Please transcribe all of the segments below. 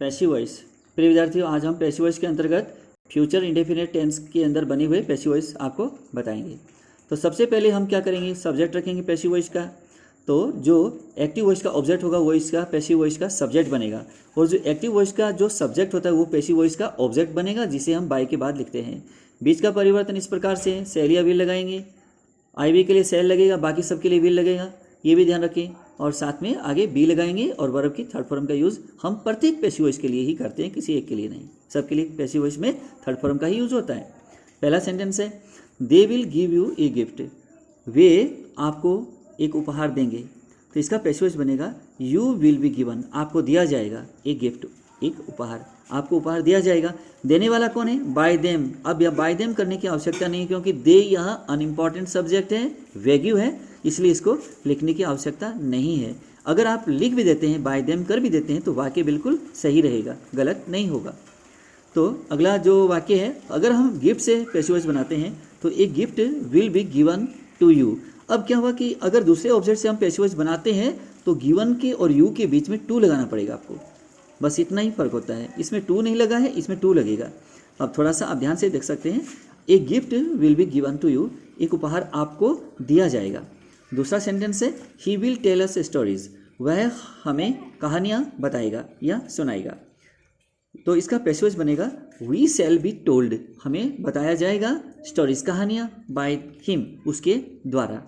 Passive voice. प्रिय विद्यार्थियों, आज हम पैसिव वॉइस के अंतर्गत फ्यूचर इंडेफिनिट टेंस के अंदर बने हुए पैसिव वॉइस आपको बताएंगे। तो सबसे पहले हम क्या करेंगे, सब्जेक्ट रखेंगे पैसिव वॉइस का। तो जो एक्टिव वॉइस का ऑब्जेक्ट होगा वो इसका पैसिव वॉइस का सब्जेक्ट बनेगा, और जो एक्टिव वॉइस का जो सब्जेक्ट होता है वो पैसिव वॉइस का ऑब्जेक्ट बनेगा, जिसे हम बाय के बाद लिखते हैं। बीच का परिवर्तन इस प्रकार से, सेल या विल लगाएंगे। आई वी के लिए सेल लगेगा, बाकी सब के लिए विल लगेगा, ये भी ध्यान रखें। और साथ में आगे बी लगाएंगे, और वर्ब की थर्ड फॉर्म का यूज़ हम प्रत्येक पैसिव वॉइस के लिए ही करते हैं, किसी एक के लिए नहीं। सबके लिए पैसिव वॉइस में थर्ड फॉर्म का ही यूज़ होता है। पहला सेंटेंस है, they will give you a gift. वे आपको एक उपहार देंगे। तो इसका पैसिव वॉइस बनेगा, यू विल बी गिवन। आपको दिया जाएगा एक गिफ्ट, एक उपहार, आपको उपहार दिया जाएगा। देने वाला कौन है? Bye them. अब यह बाय देम करने की आवश्यकता नहीं, क्योंकि दे यहाँ अनइम्पॉर्टेंट सब्जेक्ट है, वेग्यू है, इसलिए इसको लिखने की आवश्यकता नहीं है। अगर आप लिख भी देते हैं, बाय देम कर भी देते हैं, तो वाक्य बिल्कुल सही रहेगा, गलत नहीं होगा। तो अगला जो वाक्य है, अगर हम गिफ्ट से पैसिव वॉइस बनाते हैं तो एक gift will be given to you. अब क्या हुआ कि अगर दूसरे ऑब्जेक्ट से हम पैसिव वॉइस बनाते हैं तो गिवन के और यू के बीच में टू लगाना पड़ेगा आपको, बस इतना ही फर्क होता है। इसमें टू नहीं लगा है, इसमें टू लगेगा। अब थोड़ा सा आप ध्यान से देख सकते हैं, एक gift will be given to you, एक उपहार आपको दिया जाएगा। दूसरा सेंटेंस है, he will tell us stories. वह हमें कहानियाँ बताएगा या सुनाएगा। तो इसका पैसिव वॉइस बनेगा, वी शैल बी टोल्ड। हमें बताया जाएगा स्टोरीज, कहानियाँ, बाय हिम, उसके द्वारा।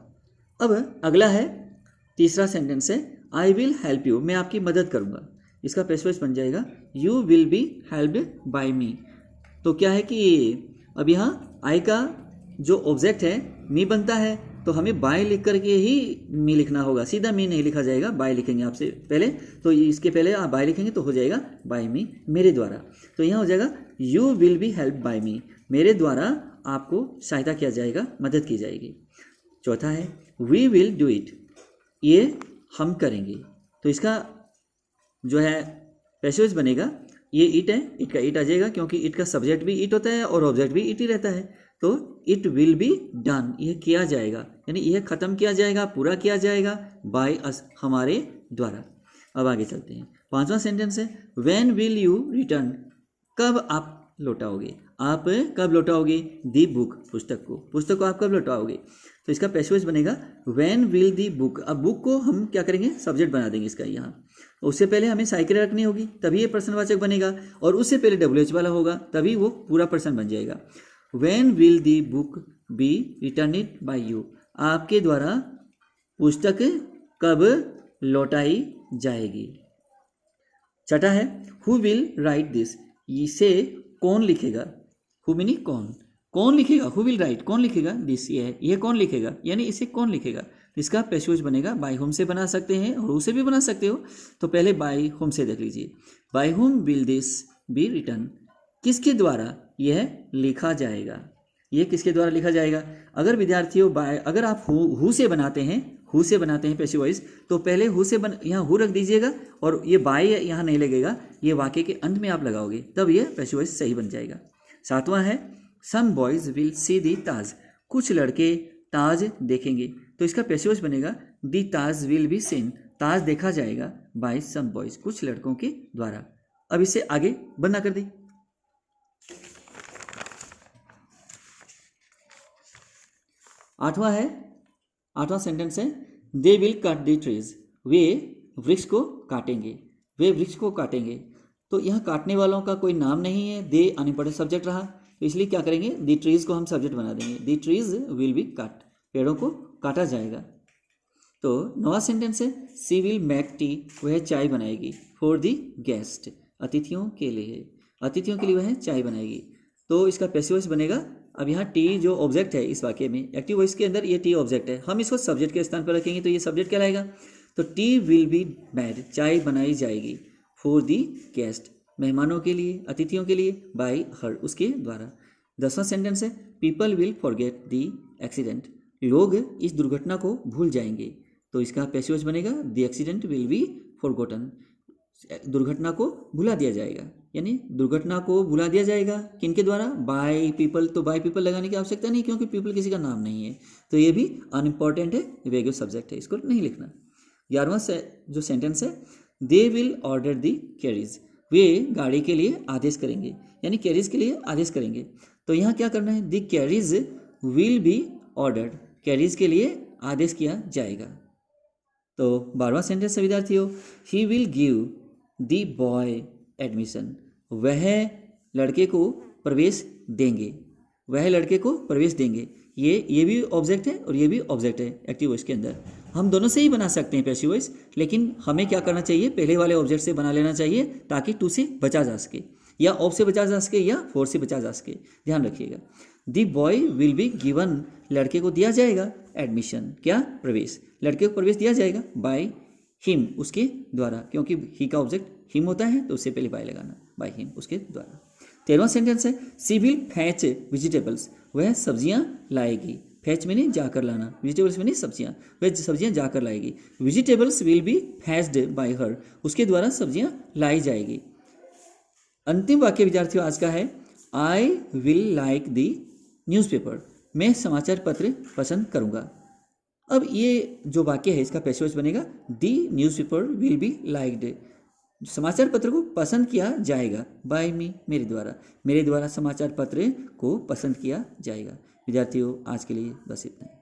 अब अगला है, तीसरा सेंटेंस है, आई विल हेल्प यू। मैं आपकी मदद करूँगा। इसका पैसिव वॉइस बन जाएगा, you will be helped by me. तो क्या है कि अब यहाँ आई का जो ऑब्जेक्ट है मी बनता है, तो हमें बाय लिख करके ही मी लिखना होगा, सीधा मी नहीं लिखा जाएगा, बाय लिखेंगे आपसे पहले। तो इसके पहले आप बाय लिखेंगे तो हो जाएगा बाय मी, मेरे द्वारा। तो यहाँ हो जाएगा, you will be help by me. मेरे द्वारा आपको सहायता किया जाएगा, मदद की जाएगी। चौथा है, वी विल डू इट। ये हम करेंगे। तो इसका जो है पैसिव वॉइस बनेगा, ये इट है, इट का इट आ जाएगा, क्योंकि इट का सब्जेक्ट भी इट होता है और ऑब्जेक्ट भी इट ही रहता है। तो इट विल बी डन, यह किया जाएगा, यानी यह खत्म किया जाएगा, पूरा किया जाएगा, बाय अस, हमारे द्वारा। अब आगे चलते हैं। पांचवा सेंटेंस है, व्हेन विल यू रिटर्न। कब आप लौटाओगे? आप कब लौटाओगे दी बुक, पुस्तक को। पुस्तक को आप कब लौटाओगे? तो इसका पैसिव वॉइस बनेगा, व्हेन विल दी बुक। अब बुक को हम क्या करेंगे, सब्जेक्ट बना देंगे इसका यहाँ। उससे पहले हमें साइकिल रखनी होगी, तभी ये प्रश्नवाचक बनेगा, और उससे पहले WH वाला होगा, तभी वो पूरा प्रश्न बन जाएगा। When will the book be returned by you. आपके द्वारा पुस्तक कब लौटाई जाएगी। छठा है, हु विल राइट दिस। इसे कौन लिखेगा? हु मीनी कौन, कौन लिखेगा? हु विल राइट, कौन लिखेगा? दिस, ये कौन लिखेगा, यानी इसे कौन लिखेगा। इसका पैसिव वॉइस बनेगा, बाय होम से बना सकते हैं और उसे भी बना सकते हो। तो पहले बाय होम से देख लीजिए, by whom will this be return. किसके द्वारा यह लिखा जाएगा? यह किसके द्वारा लिखा जाएगा? अगर विद्यार्थियों बाय, अगर आप हु से बनाते हैं, हु से बनाते हैं पैसिव वॉइस, तो पहले हु से यहाँ हु रख दीजिएगा, और ये बाय यहाँ नहीं लगेगा, ये वाक्य के अंत में आप लगाओगे, तब ये पैसिव वॉइस सही बन जाएगा। सातवां है, सम बॉयज विल सी दी ताज। कुछ लड़के ताज देखेंगे। तो इसका पैसिव वॉइस बनेगा, दी ताज विल बी सीन। ताज देखा जाएगा बाय सम बॉयज, कुछ लड़कों के द्वारा। अब इसे आगे बंद कर दी। आठवां सेंटेंस है, they will cut the trees. वे वृक्ष को काटेंगे, वे वृक्ष को काटेंगे। तो यहाँ काटने वालों का कोई नाम नहीं है, दे अनइम्पोर्टेंट सब्जेक्ट रहा, तो इसलिए क्या करेंगे, द ट्रीज को हम सब्जेक्ट बना देंगे, the trees will be cut. पेड़ों को काटा जाएगा। तो नवा सेंटेंस है, सी विल मेक टी। वह चाय बनाएगी, फॉर द गेस्ट, अतिथियों के लिए, अतिथियों के लिए वह चाय बनाएगी। तो इसका पैसिव वॉइस बनेगा, अब यहाँ टी जो ऑब्जेक्ट है इस वाक्य में, एक्टिव वॉइस के अंदर ये टी ऑब्जेक्ट है, हम इसको सब्जेक्ट के स्थान पर रखेंगे तो ये सब्जेक्ट कहलाएगा। तो टी विल बी मेड, चाय बनाई जाएगी, फॉर दी गेस्ट, मेहमानों के लिए, अतिथियों के लिए, बाय हर, उसके द्वारा। 10वां सेंटेंस है, people will forget the accident. लोग इस दुर्घटना को भूल जाएंगे। तो इसका पैसिव वॉइस बनेगा, the accident will be forgotten. दुर्घटना को भुला दिया जाएगा, यानी दुर्घटना को भुला दिया जाएगा किनके द्वारा? By people. तो बाय पीपल लगाने की आवश्यकता नहीं, क्योंकि पीपल किसी का नाम नहीं है, तो ये भी अनइम्पॉर्टेंट है, वेग्यू सब्जेक्ट है, इसको नहीं लिखना। 11वां जो सेंटेंस है, they will order the carriage. वे गाड़ी के लिए आदेश करेंगे, यानी कैरीज के लिए आदेश करेंगे। तो यहाँ क्या करना है, the carries will be ordered, carries के लिए आदेश किया जाएगा। तो 12वां सेंटेंस है विद्यार्थियों, he will give the boy admission, वह लड़के को प्रवेश देंगे, वह लड़के को प्रवेश देंगे। ये भी ऑब्जेक्ट है और ये भी ऑब्जेक्ट है एक्टिव वॉइस के अंदर। हम दोनों से ही बना सकते हैं पैसिव वॉइस, लेकिन हमें क्या करना चाहिए, पहले वाले ऑब्जेक्ट से बना लेना चाहिए ताकि टू से बचा जा सके, या ऑफ से बचा जा सके, या फोर से बचा जा सके। ध्यान रखिएगा। The boy will be given, लड़के को दिया जाएगा एडमिशन, क्या, प्रवेश, लड़के को प्रवेश दिया जाएगा बाय हिम, उसके द्वारा, क्योंकि ही का ऑब्जेक्ट हिम होता है तो उससे पहले बाय लगाना, बाय हिम, उसके द्वारा। 13वां सेंटेंस है, सी विल फैच वेजिटेबल्स, वह सब्जियां लाएगी, फैच मैंने जाकर लाना, वेजिटेबल्स मैंने सब्जियां, वह सब्जियां जाकर लाएगी। Vegetables will be fetched by her, उसके द्वारा सब्जियां लाई जाएगी। अंतिम वाक्य विद्यार्थियों आज का है, I will like the newspaper, मैं समाचार पत्र पसंद करूंगा। अब ये जो वाक्य है इसका पैसिव वॉइस बनेगा, the newspaper will be liked, समाचार पत्र को पसंद किया जाएगा बाय मी, मेरे द्वारा समाचार पत्र को पसंद किया जाएगा। विद्यार्थियों आज के लिए बस इतना ही।